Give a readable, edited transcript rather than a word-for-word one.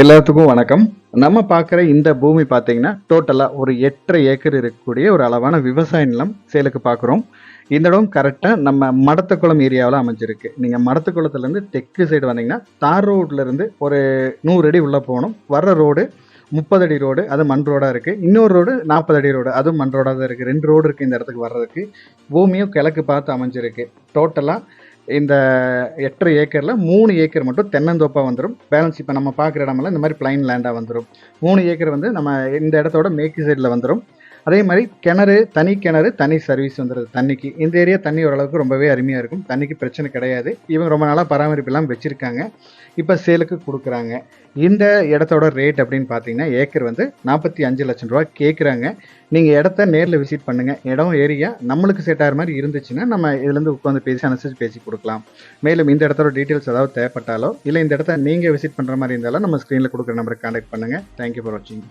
எல்லாத்துக்கும் வணக்கம். நம்ம பார்க்குற இந்த பூமி பார்த்தீங்கன்னா, டோட்டலா ஒரு 8½ ஏக்கர் இருக்கக்கூடிய ஒரு அளவான விவசாய நிலம் சேலுக்கு பார்க்குறோம். இந்த இடம் கரெக்ட்டா நம்ம மடத்துக்குளம் ஏரியாவுல அமைஞ்சிருக்கு. நீங்க மடத்துக்குளத்துலேருந்து தெற்கு சைடு வந்தீங்கன்னா, தார் ரோட்லேருந்து ஒரு 100 அடி உள்ள போணும். வர்ற ரோடு 30 அடி ரோடு. அது மண் ரோடா இருக்கு. இன்னொரு ரோடு 40 அடி ரோடு. அதுவும் மண் ரோடா தான் இருக்கு. 2 ரோடு இருக்கு இந்த இடத்துக்கு வர்றதுக்கு. பூமியும் கிழக்கு பார்த்து அமைஞ்சிருக்கு. டோட்டலா இந்த 8½ ஏக்கர்ல 3 ஏக்கர் மட்டும் தென்னந்தோப்பா வந்துரும். பேலன்ஸ் இப்ப நம்ம பார்க்குற இடமெல்லாம் இந்த மாரி பிளைன் லேண்டா வந்துரும். 3 ஏக்கர் வந்து நம்ம இந்த இடத்தோட மேற்கு சைடுல வந்துரும். அதே மாரி கிணறு, தனி சர்வீஸ் வந்துருது தண்ணிக்கு. இந்த ஏரியா தண்ணி ஓரளவுக்கு ரொம்பவே அருமையா இருக்கும். தண்ணிக்கு பிரச்சனை கிடையாது. இவங்க ரொம்ப நாளா பராமரிப்பு இல்லாம வச்சிருக்காங்க. இப்ப சேலுக்கு குடுக்குறாங்க. இந்த இடத்தோட ரேட் அப்படின்னு பார்த்தீங்கன்னா, ஏக்கர் வந்து ரூ. 45,00,000 கேட்குறாங்க. நீங்க இடத்த நேர்ல விசிட் பண்ணுங்க. இடம், ஏரியா நம்மளுக்கு செட் ஆகுற மாரி இருந்துச்சுன்னா, நம்ம இதுலேருந்து உட்காந்து பேசி அனுசரிச்சு பேசி குடுக்கலாம். மேலும் இந்த இடத்தோட டீட்டெயில்ஸ் ஏதாவது தேவைப்பட்டாலோ, இல்ல இந்த இடத்த நீங்க விசிட் பண்ற மாரி இருந்தாலும் நம்ம ஸ்க்ரீன்ல குடுக்குற நம்பருக்கு கான்டாக்ட் பண்ணுங்க. தேங்க் யூ ஃபார் வாட்சிங்.